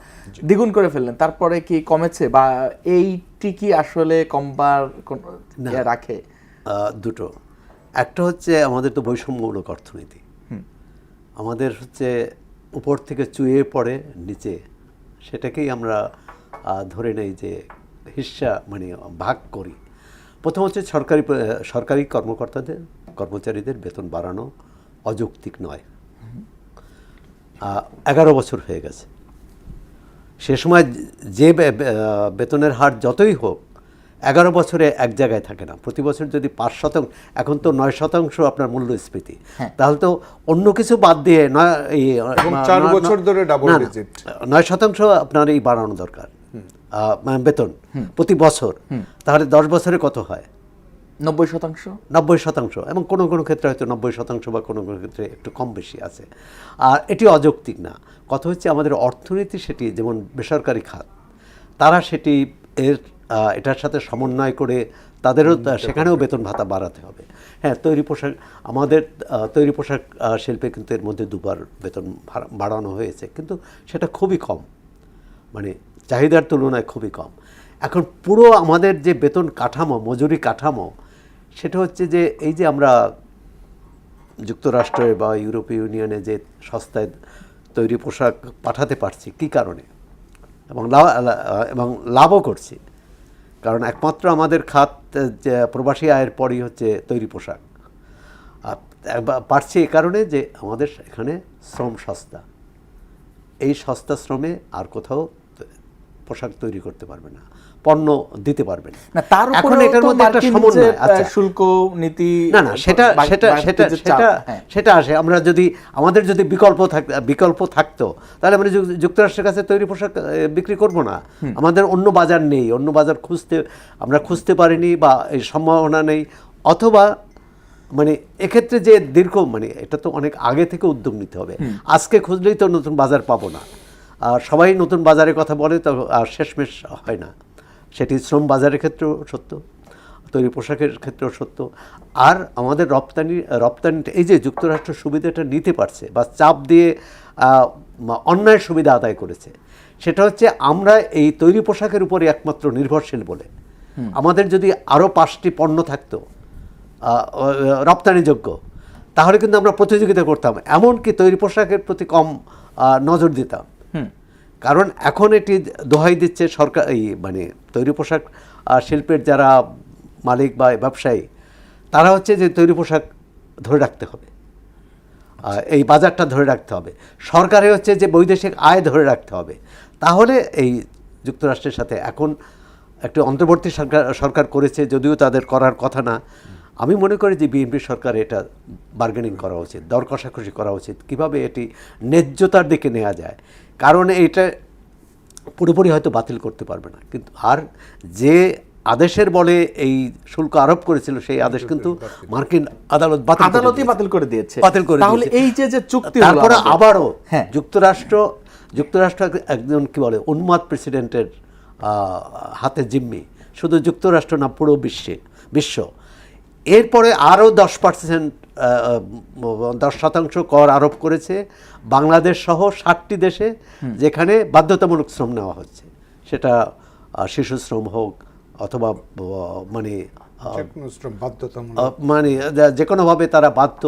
দ্বিগুণ করে ফেললেন। তারপরে কি কমেছে, বা এইটি কি আসলে কমবার রাখে? দুটো, একটা হচ্ছে আমাদের তো বৈষম্যমূলক অর্থনীতি, আমাদের হচ্ছে উপর থেকে চুয়ে পড়ে নিচে, সেটাকেই আমরা ধরে নেই যে হিস্সা মানে ভাগ করি। প্রথম হচ্ছে সরকারি কর্মচারীদের বেতন বাড়ানো অযৌক্তিক নয়। 11 বছর হয়ে গেছে, সে সময় যে বেতনের হার যতই হোক 11 বছরে এক জায়গায় থাকে না। প্রতি বছর যদি 5%, এখন তো 9% আপনার মূল্যস্ফীতি, তাহলে তো অন্য কিছু বাদ দিয়ে 4 বছর ধরে ডাবল ডিজিট 9% আপনার এই বাড়ানো দরকার বেতন প্রতি বছর। তাহলে 10 বছরে কত হয়? 90%। এবং কোনো কোনো ক্ষেত্রে হয়তো 90% বা কোনো কোনো ক্ষেত্রে একটু কম বেশি আছে। আর এটি অযৌক্তিক না। কথা হচ্ছে আমাদের অর্থনীতি, সেটি যেমন বেসরকারি খাত, তারা সেটি এটার সাথে সমন্বয় করে তাদেরও সেখানেও বেতন ভাতা বাড়াতে হবে। হ্যাঁ, আমাদের তৈরি পোশাক শিল্পে কিন্তু এর মধ্যে 2 বার বেতন বাড়ানো হয়েছে, কিন্তু সেটা খুবই কম, মানে চাহিদার তুলনায় খুবই কম। এখন পুরো আমাদের যে বেতন কাঠামো, মজুরি কাঠামো, সেটা হচ্ছে যে এই যে আমরা যুক্তরাষ্ট্রে বা ইউরোপীয় ইউনিয়নে যে সস্তায় তৈরি পোশাক পাঠাতে পারছি, কী কারণে, এবং লাভও করছি, কারণ একমাত্র আমাদের খাত যে প্রবাসী আয়ের পরই হচ্ছে তৈরি পোশাক। পারছি এই কারণে যে আমাদের এখানে শ্রম সস্তা, এই সস্তা শ্রমে আর কোথাও পোশাক তৈরি করতে পারবে না, পণ্য দিতে পারবে না। তার উপরে এটার মধ্যে একটা সমন্বয় আছে, শুল্ক নীতি, না সেটা আসে। আমাদের যদি বিকল্প থাকতো, তাহলে আমরা যুক্তরাষ্ট্রের কাছে তৈরি পোশাক বিক্রি করব না। আমাদের অন্য বাজার নেই, অন্য বাজার আমরা খুঁজতে পারিনি, বা এই সম্ভাবনা নেই, অথবা মানে এক্ষেত্রে যে মানে এটা তো অনেক আগে থেকে উদ্যোগ নিতে হবে। আজকে খুঁজলেই তো নতুন বাজার পাবো না। আর সবাই নতুন বাজারের কথা বলে, তো আর শেষমেশ হয় না। সেটি শ্রম বাজারের ক্ষেত্রেও সত্য, তৈরি পোশাকের ক্ষেত্রেও সত্য। আর আমাদের রপ্তানিটা, এই যে যুক্তরাষ্ট্র সুবিধাটা নিতে পারছে বা চাপ দিয়ে অন্যায় সুবিধা আদায় করেছে, সেটা হচ্ছে আমরা এই তৈরি পোশাকের উপরে একমাত্র নির্ভরশীল বলে। আমাদের যদি আরও 5টি পণ্য থাকতো রপ্তানিযোগ্য, তাহলে কিন্তু আমরা প্রতিযোগিতা করতাম, এমনকি তৈরি পোশাকের প্রতি কম নজর দিতাম। কারণ এখন এটি দোহাই দিচ্ছে সরকার, মানে তৈরি পোশাক শিল্পের যারা মালিক বা ব্যবসায়ী, তারা হচ্ছে যে তৈরি পোশাক ধরে রাখতে হবে, এই বাজারটা ধরে রাখতে হবে। সরকারে হচ্ছে যে বৈদেশিক আয় ধরে রাখতে হবে। তাহলে এই যুক্তরাষ্ট্রের সাথে এখন একটি অন্তর্বর্তী সরকার করেছে, যদিও তাদের করার কথা না। আমি মনে করি যে বিএনপি সরকার এটা বার্গেনিং করা উচিত, দর কষাকষি করা উচিত, কিভাবে এটি ন্যায্যতার দিকে নেওয়া যায়। কারণ এটা পুরোপুরি হয়তো বাতিল করতে পারবে না, কিন্তু আর যে আদেশের বলে এই শুল্ক আরোপ করেছিল সেই আদেশ কিন্তু মার্কিন আদালত আদালতই বাতিল করে দিয়েছে। বাতিল করে তাহলে দিয়েছে। এই যে চুক্তি তারপরে আবারও হ্যাঁ যুক্তরাষ্ট্র একজন কি বলে উন্মাদ প্রেসিডেন্টের হাতে জিম্মি, শুধু যুক্তরাষ্ট্র না পুরো বিশ্ব। এরপরে আরও 10% কর আরোপ করেছে বাংলাদেশ সহ 60টি দেশে, যেখানে বাধ্যতামূলক শ্রম নেওয়া হচ্ছে, সেটা শিশু শ্রম হোক অথবা মানে মানে যে কোনোভাবে তারা বাধ্য,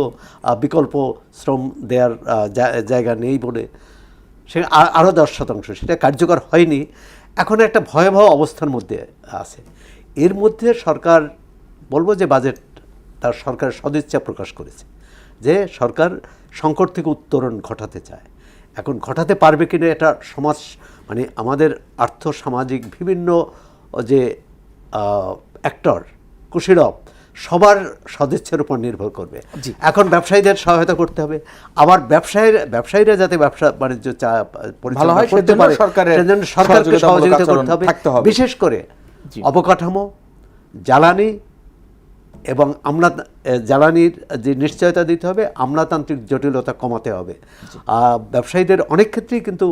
বিকল্প শ্রম দেওয়ার জায়গা নেই বলে সে আরও 10%, সেটা কার্যকর হয়নি। এখন একটা ভয়াবহ অবস্থার মধ্যে আছে। এর মধ্যে সরকার, বলবো যে বাজেট তার সরকারের সদিচ্ছা প্রকাশ করেছে যে সরকার সংকট থেকে উত্তরণ ঘটাতে চায়। এখন ঘটাতে পারবে কিনা এটা সমাজ মানে আমাদের আর্থ সামাজিক বিভিন্ন যে অ্যাক্টর কুশীলব সবার সদিচ্ছার উপর নির্ভর করবে। এখন ব্যবসায়ীদের সহায়তা করতে হবে, আবার ব্যবসায়ীরা যাতে ব্যবসা বাণিজ্য পরিচালনা করতে পারে সেজন্য সরকারকে সহযোগিতা করতে হবে। বিশেষ করে অবকাঠামো, জ্বালানি এবং জ্বালানির যে নিশ্চয়তা দিতে হবে, আমলাতান্ত্রিক জটিলতা কমাতে হবে। ব্যবসায়ীদের অনেক ক্ষেত্রেই কিন্তু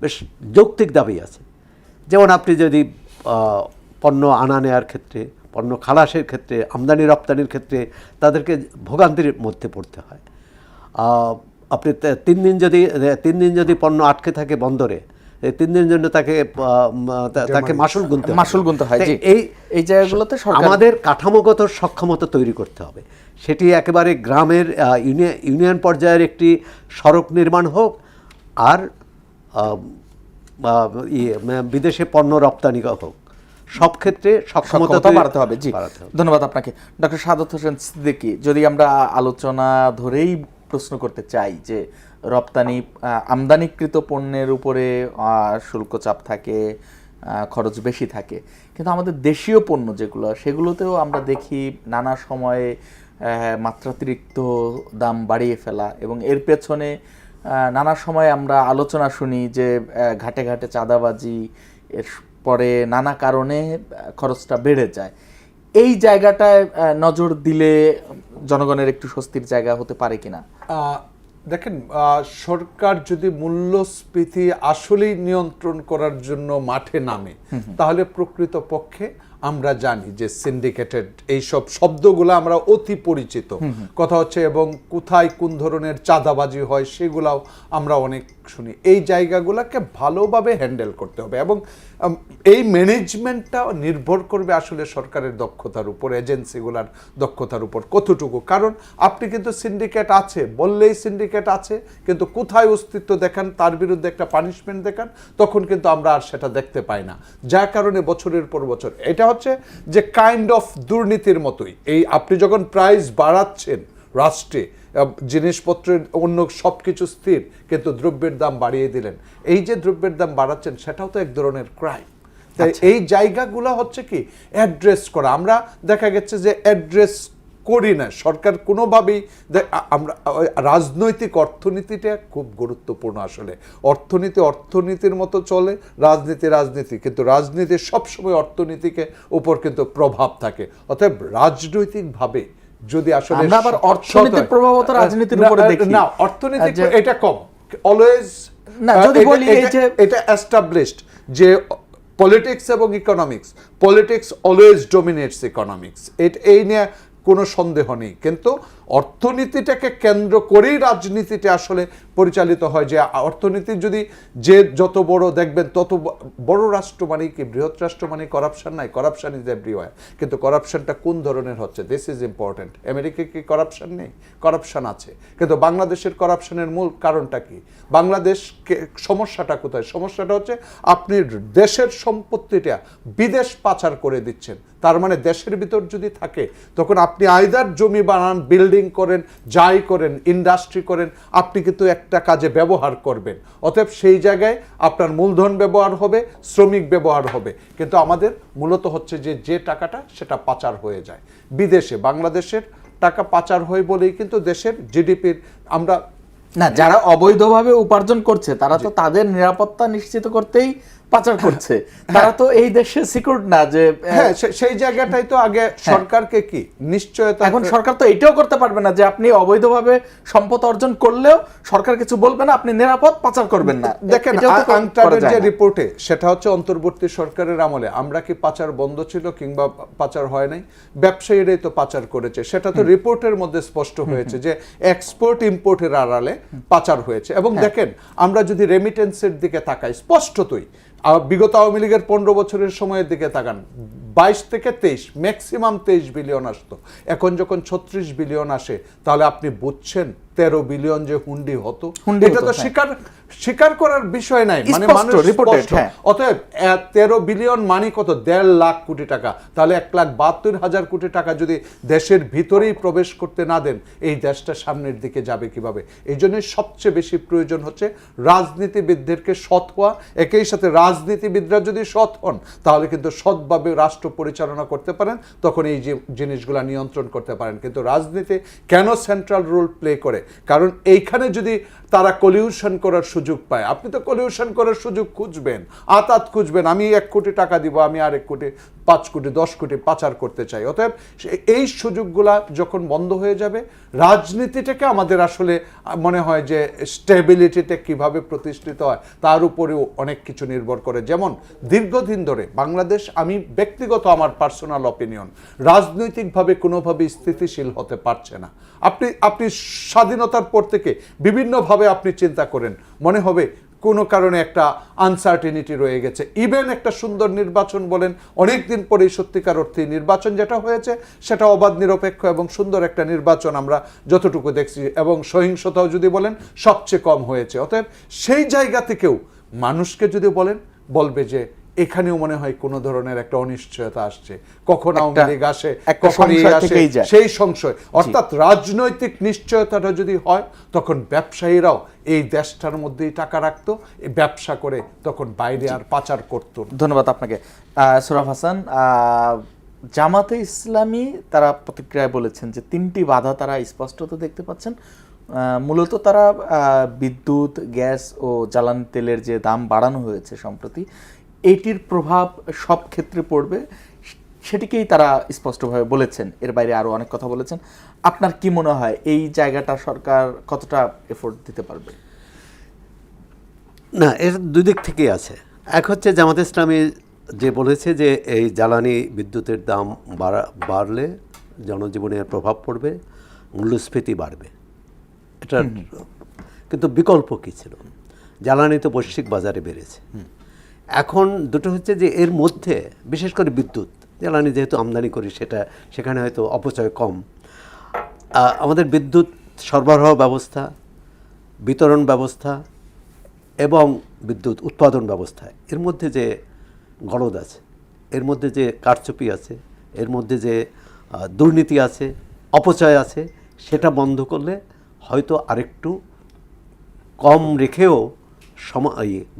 বেশ যৌক্তিক দাবি আছে। যেমন আপনি যদি পণ্য আনা নেওয়ার ক্ষেত্রে, পণ্য খালাসের ক্ষেত্রে, আমদানি রপ্তানির ক্ষেত্রে তাদেরকে ভোগান্তির মধ্যে পড়তে হয়। আপনি 3 দিন যদি পণ্য আটকে থাকে বন্দরে, 3 দিনের জন্য তাকে মাসুল গুনতে হয়। এই জায়গাগুলোতে আমাদের কাঠামোগত সক্ষমতা তৈরি করতে হবে। সেটি একেবারে গ্রামের ইউনিয়ন পর্যায়ের একটি সড়ক নির্মাণ হোক, আর বিদেশে পণ্য রপ্তানি হোক, সব ক্ষেত্রে সক্ষমতা বাড়াতে হবে। জি, ধন্যবাদ আপনাকে ডক্টর সাদত হোসেন সিদ্দিকী। যদি আমরা আলোচনা ধরেই প্রশ্ন করতে চাই যে রপ্তানি আমদানিকৃত পণ্যের উপরে শুল্ক চাপ থাকে, খরচ বেশি থাকে, কিন্তু আমাদের দেশীয় পণ্য যেগুলো সেগুলোতেও আমরা দেখি নানা সময়ে মাত্রাতিরিক্ত দাম বাড়িয়ে ফেলা, এবং এর পেছনে নানা সময় আমরা আলোচনা শুনি যে ঘাটে ঘাটে চাঁদাবাজি, এর পরে নানা কারণে খরচটা বেড়ে যায়। এই জায়গাটায় নজর দিলে জনগণের একটু স্বস্তির জায়গা হতে পারে কিনা? দেখেন, সরকার যদি মূল্যস্ফীতি আসলেই নিয়ন্ত্রণ করার জন্য মাঠে নামে, তাহলে প্রকৃত পক্ষে আমরা জানি যে সিন্ডিকেটেড এইসব শব্দগুলো আমরা অতি পরিচিত কথা হচ্ছে, এবং কোথায় কোন ধরনের চাঁদাবাজি হয় সেগুলাও আমরা অনেক শুনি। এই জায়গাগুলোকে ভালোভাবে হ্যান্ডেল করতে হবে, এবং এই ম্যানেজমেন্টটা নির্ভর করবে আসলে সরকারের দক্ষতার উপর, এজেন্সিগুলোর দক্ষতার উপর কতটুকু। কারণ আপনি কিন্তু সিন্ডিকেট আছে বললেই সিন্ডিকেট আছে, কিন্তু কোথায় অস্তিত্ব দেখান, তার বিরুদ্ধে একটা পানিশমেন্ট দেখান, তখন কিন্তু আমরা আর সেটা দেখতে পাই না। যার কারণে বছরের পর বছর এটা হচ্ছে যে কাইন্ড অফ দুর্নীতির মতোই। এই আপনি যখন প্রাইস বাড়াচ্ছেন রাষ্ট্রে, জিনিসপত্রের অন্য সব কিছু স্থির, কিন্তু দ্রব্যের দাম বাড়িয়ে দিলেন, এই যে দ্রব্যের দাম বাড়াচ্ছেন সেটাও তো এক ধরনের ক্রাইম। তাই এই জায়গাগুলো হচ্ছে কি অ্যাড্রেস করা। আমরা দেখা গেছে যে অ্যাড্রেস করি না, সরকার কোনোভাবেই। আমরা রাজনৈতিক অর্থনীতিটা খুব গুরুত্বপূর্ণ। আসলে অর্থনীতির মতো চলে, রাজনীতি, কিন্তু রাজনীতির সবসময় অর্থনীতিকে উপর কিন্তু প্রভাব থাকে। অতএব রাজনৈতিকভাবে যদি আসলে আবার অর্থনীতির প্রভাব তো রাজনীতির উপরে দেখি না, অর্থনীতি এটা কম অলওয়েজ না। যদি বলি এটা এস্টাবলিশড যে পলিটিক্স এবং ইকোনমিক্স, পলিটিক্স অলওয়েজ ডমিনেটস ইকোনমিক্স, এই নিয়ে কোনো সন্দেহ নেই। কিন্তু অর্থনীতিটাকে কেন্দ্র করেই রাজনীতিটা আসলে পরিচালিত হয়। যে অর্থনীতি যদি যে যত বড় দেখবেন তত বড় রাষ্ট্র মানে কি, বৃহৎ রাষ্ট্র মানে করাপশন নাই, করাপশন ইজ এভরিওয়্যার। কিন্তু করাপশনটা কোন ধরনের হচ্ছে, দিস ইজ ইম্পর্টেন্ট। আমেরিকায় কি করাপশন নেই? করাপশন আছে, কিন্তু বাংলাদেশের করাপশনের মূল কারণটা কি? বাংলাদেশকে সমস্যাটা কোথায়? সমস্যাটা হচ্ছে আপনি দেশের সম্পত্তিটা বিদেশ পাচার করে দিচ্ছেন। তার মানে দেশের ভিতর যদি থাকে, তখন আপনি আইদার জমি বানান, বিল্ডিং করেন, যাই করেন, ইন্ডাস্ট্রি করেন, আপনি কিন্তু একটা কাজে ব্যবহার করবেন। অতএব সেই জায়গায় আপনার মূলধন ব্যবহার হবে, শ্রমিক ব্যবহার হবে, কিন্তু আমাদের মূলত হচ্ছে যে টাকাটা সেটা পাচার হয়ে যায় বিদেশে। বাংলাদেশের টাকা পাচার হয় বলেই কিন্তু দেশের জিডিপির আমরা না, যারা অবৈধভাবে উপার্জন করছে তারা তো তাদের নিরাপত্তা নিশ্চিত করতেই পাচার করছে, তারা তো এই দেশে সিকিউর না যে হ্যাঁ সেই জায়গাটাই তো আগে সরকারকে কি নিশ্চয়তা। এখন সরকার তো এটাও করতে পারবে না যে আপনি অবৈধভাবে সম্পদ অর্জন করলেও সরকার কিছু বলবে না, আপনি নিরাপদ পাচার করবেন না। দেখেন এটাও তো করা আনটার্ডের যায় যে না। রিপোর্টে সেটা হচ্ছে অন্তর্বর্তী সরকারের আমলে আমরা কি পাচার বন্ধ ছিল কিংবা পাচার হয় নাই, ব্যবসায়ীরাই তো পাচার করেছে, সেটা তো রিপোর্টের মধ্যে স্পষ্ট হয়েছে যে এক্সপোর্ট ইম্পোর্টের আড়ালে পাচার হয়েছে। এবং দেখেন আমরা যদি রেমিটেন্সের দিকে তাকাই স্পষ্টতই বিগত আওয়ামী লীগের 15 বছরের সময়ের দিকে তাকান 22 থেকে 23 ম্যাক্সিমাম 23 বিলিয়ন আসতো, এখন যখন 36 বিলিয়ন আসে তাহলে আপনি বুঝছেন 13 বিলিয়ন যে হুন্ডি হতো, এটা তো স্বীকার করার বিষয় নাই, মানে মানুষ স্পষ্ট। অতএব 13 বিলিয়ন মানে কত 1.5 লাখ কোটি টাকা, তাহলে 1,72,000 কোটি টাকা যদি দেশের ভিতরেই প্রবেশ করতে না দেন এই দেশটা সামনের দিকে যাবে কিভাবে? এই জন্য সবচেয়ে বেশি প্রয়োজন হচ্ছে রাজনীতিবিদদেরকে সৎ হওয়া, একই সাথে রাজনীতিবিদরা যদি সৎ হন তাহলে কিন্তু সৎভাবে রাষ্ট্র পরিচালনা করতে পারেন, তখন এই যে জিনিসগুলা নিয়ন্ত্রণ করতে পারেন। কিন্তু রাজনীতি কেন সেন্ট্রাল রোল প্লে করে? কারণ এইখানে যদি তারা কলিউশন করার সুযোগ পায়, আপনি তো কলিউশন করার সুযোগ খুঁজবেন, আতাত খুঁজবেন, আমি 1 কোটি টাকা দিব, আমি আর 1 কোটি 5 কোটি 10 কোটি পাচার করতে চাই। অতএব এই সুযোগগুলা যখন বন্ধ হয়ে যাবে, রাজনীতিটাকে আমাদের আসলে মনে হয় যে স্টেবিলিটিতে কিভাবে প্রতিষ্ঠিত হয় তার উপরেও অনেক কিছু নির্ভর করে। যেমন দীর্ঘদিন ধরে বাংলাদেশ, আমি ব্যক্তিগত আমার পার্সোনাল অপিনিয়ন, রাজনৈতিকভাবে কোনোভাবে স্থিতিশীল হতে পারছে না। আপনি স্বাধীনতার পর থেকে বিভিন্নভাবে আপনি চিন্তা করেন, মনে হবে কোনো কারণে একটা আনসার্টেনিটি রয়ে গেছে। ইভেন একটা সুন্দর নির্বাচন বলেন, অনেক দিন পরে সত্যিকার অর্থে নির্বাচন যেটা হয়েছে সেটা অবাধ নিরপেক্ষ এবং সুন্দর একটা নির্বাচন আমরা যতটুকু দেখছি, এবং সহিংসতাও যদি বলেন সবচেয়ে কম হয়েছে। অতএব সেই জায়গা থেকেও মানুষকে যদি বলবে যে এখানেও মনে হয় কোনো ধরনের একটা অনিশ্চয়তা আসছে, কখন আওয়ামী লীগ আসে, কখন আসে, সেই সংশয়। অর্থাৎ রাজনৈতিক নিশ্চয়তাটা যদি হয় তখন ব্যবসায়ীরাও এই দেশটার মধ্যেই টাকা রাখতো, ব্যবসা করে তখন বাইরে আর পাচার করতো। ধন্যবাদ আপনাকে। সোহরাব হাসান, জামাতে ইসলামী তারা প্রতিক্রিয়ায় বলেছেন যে 3টি বাধা তারা স্পষ্টত দেখতে পাচ্ছেন। মূলত তারা বিদ্যুৎ, গ্যাস ও জ্বালানি তেলের যে দাম বাড়ানো হয়েছে সম্প্রতি, এটির প্রভাব সব ক্ষেত্রে পড়বে, সেটিকেই তারা স্পষ্টভাবে বলেছেন। এর বাইরে আরও অনেক কথা বলেছেন। আপনার কি মনে হয় এই জায়গাটা সরকার কতটা এফোর্ট দিতে পারবে? না, এর দুই দিক থেকেই আছে। এক হচ্ছে জামাতে ইসলামী যে বলেছে যে এই জ্বালানি বিদ্যুতের দাম বাড়লে জনজীবনের প্রভাব পড়বে, মূল্যস্ফীতি বাড়বে। এটা কিন্তু বিকল্প কী ছিল? জ্বালানি তো বৈশ্বিক বাজারে বেড়েছে। এখন দুটো হচ্ছে যে এর মধ্যে বিশেষ করে বিদ্যুৎ জ্বালানি যেহেতু আমদানি করি, সেখানে হয়তো অপচয় কম। আমাদের বিদ্যুৎ সরবরাহ ব্যবস্থা, বিতরণ ব্যবস্থা এবং বিদ্যুৎ উৎপাদন ব্যবস্থা, এর মধ্যে যে গলদ আছে, এর মধ্যে যে কারচুপি আছে, এর মধ্যে যে দুর্নীতি আছে, অপচয় আছে, সেটা বন্ধ করলে হয়তো আরেকটু কম রেখেও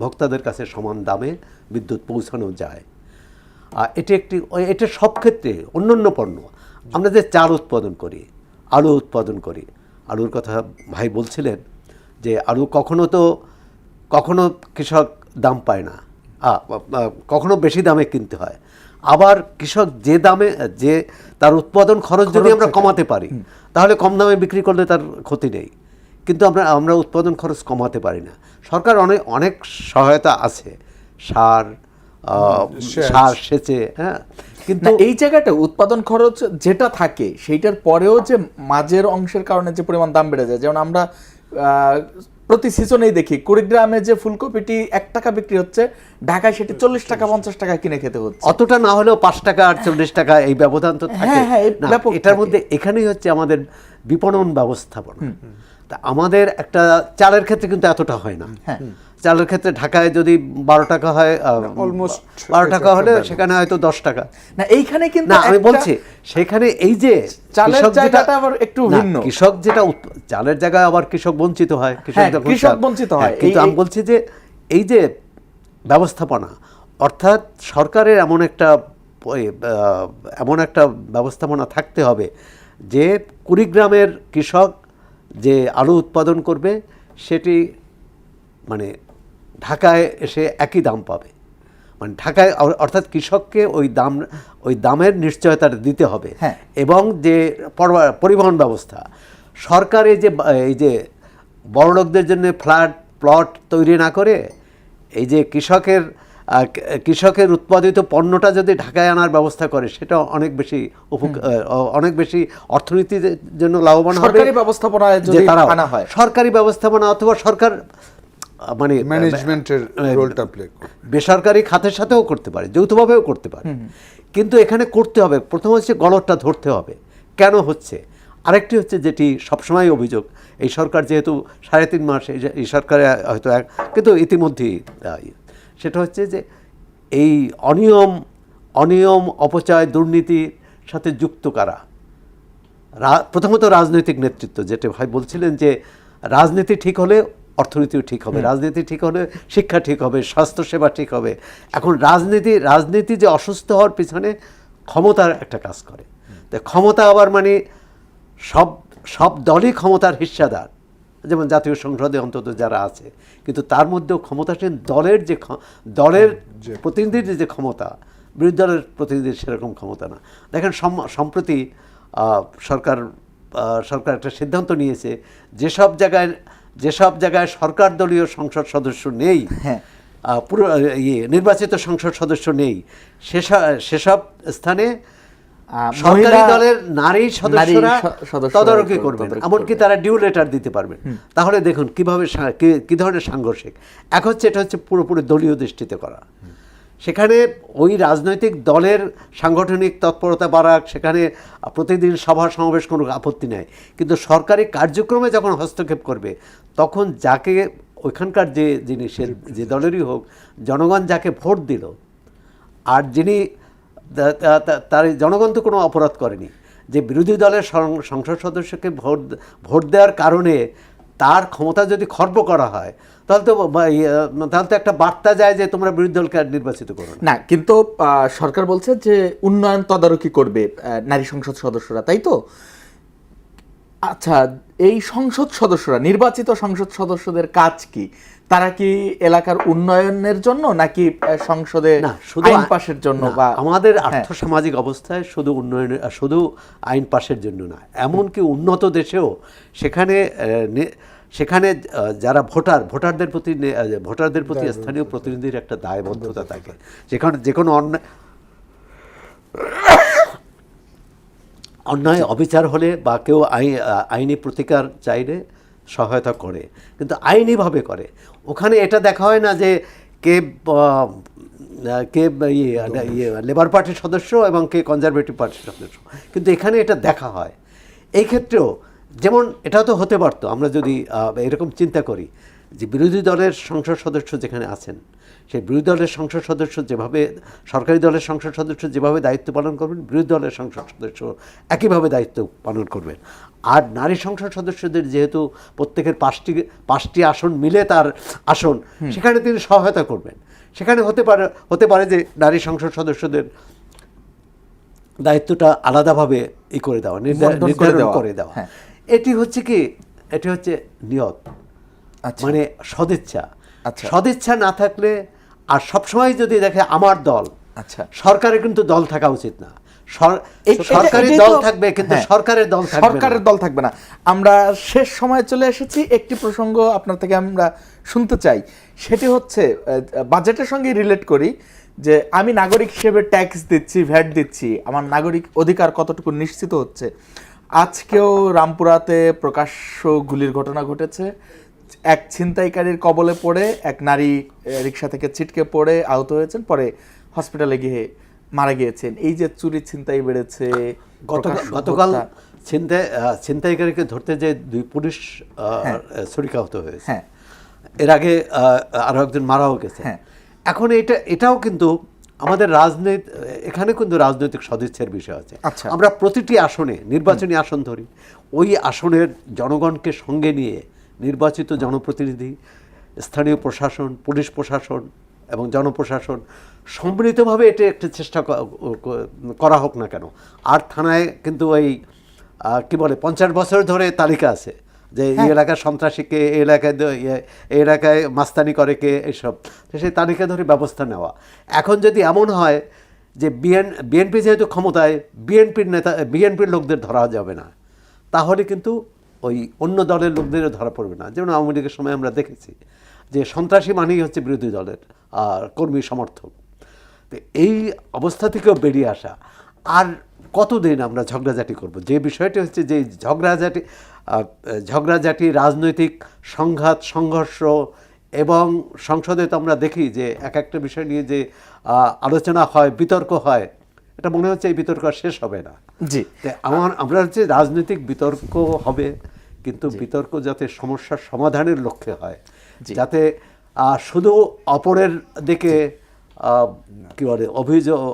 ভোক্তাদের কাছে সমান দামে বিদ্যুৎ পৌঁছানো যায়। এটা সব ক্ষেত্রে অন্যান্য পণ্য, আমরা যে চাল উৎপাদন করি, আলু উৎপাদন করি, আলুর কথা ভাই বলছিলেন যে আলু কখনো কৃষক দাম পায় না, কখনো বেশি দামে কিনতে হয়। আবার কৃষক যে তার উৎপাদন খরচ যদি আমরা কমাতে পারি তাহলে কম দামে বিক্রি করলে তার ক্ষতি নেই, কিন্তু আমরা উৎপাদন খরচ কমাতে পারি না। সরকার অনেক সহায়তা আছে, সার সেচে, হ্যাঁ, কিন্তু এই জায়গাটা উৎপাদন খরচ যেটা থাকে সেইটার পরেও যে মাঝের অংশের কারণে যে পরিমাণ দাম বেড়ে যায়, যেমন আমরা প্রতি সিজনেই দেখি কুড়িগ্রামে যে ফুলকপিটি 1 টাকা বিক্রি হচ্ছে, ঢাকায় সেটি 40 টাকা 50 টাকা কিনে খেতে হচ্ছে। অতটা না হলেও 5 টাকা আর 40 টাকা এই ব্যবধান তো থাকে। এটার মধ্যে এখানেই হচ্ছে আমাদের বিপণন ব্যবস্থাপনা। তা আমাদের একটা চালের ক্ষেত্রে কিন্তু এতটা হয় না। চালের ক্ষেত্রে ঢাকায় যদি 12 টাকা হয়, অলমোস্ট 12 টাকা হলে সেখানে হয়তো 10 টাকা। না, এইখানে কিন্তু আমি বলছি সেখানে এই যে চালের জায়গাটা আবার একটু ভিন্ন। কৃষক যেটা চালের জায়গায় আবার কৃষক বঞ্চিত হয়, কৃষক বঞ্চিত হয়। কিন্তু আমি বলছি যে এই যে ব্যবস্থাপনা, অর্থাৎ সরকারের এমন একটা ব্যবস্থাপনা থাকতে হবে যে কুড়িগ্রামের কৃষক যে আলু উৎপাদন করবে সেটি মানে ঢাকায় এসে একই দাম পাবে, মানে ঢাকায় অর্থাৎ কৃষককে ওই দামের নিশ্চয়তা দিতে হবে। হ্যাঁ। এবং যে পরিবহন ব্যবস্থা, সরকার এই যে বড়লোকদের জন্য প্লট তৈরি না করে এই যে কৃষকের উৎপাদিত পণ্যটা যদি ঢাকায় আনার ব্যবস্থা করে, সেটা অনেক বেশি অর্থনীতির জন্য লাভবান হবে। সরকারি ব্যবস্থাপনায় যদি আনা হয়, সরকারি ব্যবস্থাপনা অথবা সরকার মানে ম্যানেজমেন্টের রোলটা প্লে করে, বেসরকারি খাতের সাথেও করতে পারে, যৌথভাবেও করতে পারে। কিন্তু এখানে করতে হবে, প্রথম হচ্ছে গলতটা ধরতে হবে কেন হচ্ছে। আরেকটি হচ্ছে যেটি সবসময় অভিযোগ, এই সরকার যেহেতু 3.5 মাস এই সরকারে হয়তো কিন্তু ইতিমধ্যেই সেটা হচ্ছে যে এই অনিয়ম অপচয় দুর্নীতির সাথে যুক্ত কারা। প্রথমত রাজনৈতিক নেতৃত্ব, যেটা ভাই বলছিলেন যে রাজনীতি ঠিক হলে অর্থনীতিও ঠিক হবে, রাজনীতি ঠিক হলে শিক্ষা ঠিক হবে, স্বাস্থ্যসেবা ঠিক হবে। এখন রাজনীতি যে অসুস্থ হওয়ার পিছনে ক্ষমতার একটা কাজ করে। তো ক্ষমতা আবার মানে সব দলই ক্ষমতার হিস্সাদার, যেমন জাতীয় সংসদে অন্তত যারা আছে, কিন্তু তার মধ্যেও ক্ষমতাসীন দলের প্রতিনিধির যে ক্ষমতা, বিরোধী দলের প্রতিনিধির সেরকম ক্ষমতা না। দেখেন সম্প্রতি সরকার একটা সিদ্ধান্ত নিয়েছে, যেসব জায়গায় সরকার দলীয় সংসদ সদস্য নেই, পুরো নির্বাচিত সংসদ সদস্য নেই, সেসব স্থানে সরকারি দলের নারী সদস্যরা তদারকি করবেন, এমনকি তারা ডিউ লেটার দিতে পারবেন। তাহলে দেখুন কি ধরনের সাংঘর্ষিক। এটা হচ্ছে পুরোপুরি দলীয় দৃষ্টিতে করা। সেখানে ওই রাজনৈতিক দলের সাংগঠনিক তৎপরতা বাড়াক, সেখানে প্রতিদিন সভা সমাবেশ কোনো আপত্তি নেই, কিন্তু সরকারি কার্যক্রমে যখন হস্তক্ষেপ করবে, তখন যাকে ওইখানকার যে দলেরই হোক, জনগণ যাকে ভোট দিল, আর যিনি তার জনগণ তো কোনো অপরাধ করেনি, যে বিরোধী দলের সংসদ সদস্যকে ভোট দেওয়ার কারণে তার ক্ষমতা যদি খর্ব করা হয়, তাহলে তো একটা বার্তা যায় যে তোমরা বিরোধী দলকে নির্বাচিত করো না। কিন্তু সরকার বলছে যে উন্নয়ন তদারকি করবে নারী সংসদ সদস্যরা, তাই তো? আচ্ছা, এই নির্বাচিত সংসদ সদস্যদের কাজ কি? তারা কি এলাকার উন্নয়নের জন্য, নাকি সংসদে আইন পাশের জন্য? বা আমাদের আর্থসামাজিক অবস্থায় শুধু আইন পাশের জন্য না, এমনকি উন্নত দেশেও সেখানে যারা ভোটারদের প্রতি স্থানীয় প্রতিনিধির একটা দায়বদ্ধতা থাকে। যেখানে যে কোনো অন্যায় অবিচার হলে বা কেউ আইনি প্রতিকার চাইলে সহায়তা করে, কিন্তু আইনিভাবে করে। ওখানে এটা দেখা হয় না যে কে লেবার পার্টির সদস্য এবং কে কনজারভেটিভ পার্টির সদস্য, কিন্তু এখানে এটা দেখা হয়। এই ক্ষেত্রেও যেমন এটাও তো হতে পারতো, আমরা যদি এরকম চিন্তা করি যে বিরোধী দলের সংসদ সদস্য যেখানে আছেন, সেই বিরোধী দলের সংসদ সদস্য যেভাবে, সরকারি দলের সংসদ সদস্য যেভাবে দায়িত্ব পালন করবেন, বিরোধী দলের সংসদ সদস্য একইভাবে দায়িত্ব পালন করবেন। আর নারী সংসদ সদস্যদের যেহেতু প্রত্যেকের 5টি আসন মিলে তার আসন, সেখানে তিনি সহায়তা করবেন। সেখানে হতে পারে যে নারী সংসদ সদস্যদের দায়িত্বটা আলাদাভাবে করে দেওয়া, নির্ধারণ করে দেওয়া। এটি হচ্ছে নিয়ত, মানে সদিচ্ছা। সদিচ্ছা না থাকলে, আর সবসময় যদি দেখে আমার দল, সরকারের কিন্তু দল থাকা উচিত না। সরকারি দল থাকবে, কিন্তু সরকারের দল থাকবে না। আমরা শেষ সময়ে চলে এসেছি। একটি প্রসঙ্গ আপনার থেকে আমরা শুনতে চাই, সেটি হচ্ছে বাজেটের সঙ্গে রিলেট করি, যে আমি নাগরিক হিসেবে ট্যাক্স দিচ্ছি, ভ্যাট দিচ্ছি, আমার নাগরিক অধিকার কতটুকু নিশ্চিত হচ্ছে। আজকেও রামপুরাতে প্রকাশ্য গুলির ঘটনা ঘটেছে। এক ছিনতাইকারীর কবলে পড়ে এক নারী রিকশা থেকে ছিটকে পড়ে আহত হয়েছেন, পরে হসপিটালে গিয়ে মারা গিয়েছেন। এই যে চুরি ছিনতাই বেড়েছে, গতকাল ছিনতাইকারীকে ধরতে যে 2 পুলিশ ছুরিকাহত হয়েছে, এর আগে আরো একজন মারাও গেছে। এখন এটাও কিন্তু আমাদের এখানে কিন্তু রাজনৈতিক সদিচ্ছার বিষয় আছে। আমরা প্রতিটি আসনে, নির্বাচনী আসন ধরি, ওই আসনের জনগণকে সঙ্গে নিয়ে নির্বাচিত জনপ্রতিনিধি, স্থানীয় প্রশাসন, পুলিশ প্রশাসন এবং জনপ্রশাসন সম্মিলিতভাবে এটা একটা চেষ্টা করা হোক না কেন। আর থানায় কিন্তু ওই কি বলে 50 বছর ধরে তালিকা আছে যে এই এলাকার সন্ত্রাসীকে, এই এলাকায় এই এলাকায় মাস্তানি করে কে, এইসব। তো সেই তালিকা ধরে ব্যবস্থা নেওয়া। এখন যদি এমন হয় যে বিএনপি যেহেতু ক্ষমতায়, বিএনপির লোকদের ধরা যাবে না, তাহলে কিন্তু ওই অন্য দলের লোকদেরও ধরা পড়বে না। যেমন আওয়ামী লীগের সময় আমরা দেখেছি যে সন্ত্রাসী মানেই হচ্ছে বিরোধী দলের কর্মী সমর্থক। তো এই অবস্থা থেকেও বেরিয়ে আসা, আর কতদিন আমরা ঝগড়াঝাটি করব? যে বিষয়টি হচ্ছে যে ঝগড়াঝাটি, রাজনৈতিক সংঘাত, সংঘর্ষ, এবং সংসদে তো আমরা দেখি যে এক একটা বিষয় নিয়ে যে আলোচনা হয়, বিতর্ক হয়, এটা মনে হচ্ছে এই বিতর্ক আর শেষ হবে না। জি, আমরা হচ্ছে রাজনৈতিক বিতর্ক হবে, কিন্তু বিতর্ক যাতে সমস্যার সমাধানের লক্ষ্যে হয়, যাতে শুধু অপরের দিকে কি বলে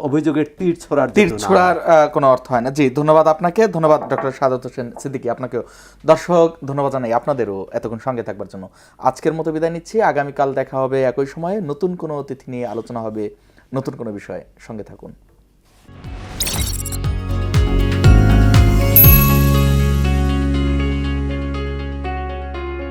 অভিযোগের তীর ছোড়ার কোনো অর্থ হয় না। জি, ধন্যবাদ আপনাকে, ধন্যবাদ ডক্টর সাদাত হোসেন সিদ্দিকী, আপনাকেও। দর্শক, ধন্যবাদ জানাই আপনাদেরও এতক্ষণ সঙ্গে থাকবার জন্য। আজকের মতো বিদায় নিচ্ছি। আগামীকাল দেখা হবে একই সময়ে, নতুন কোনো অতিথি নিয়ে আলোচনা হবে, নতুন কোনো বিষয়ে। সঙ্গে থাকুন।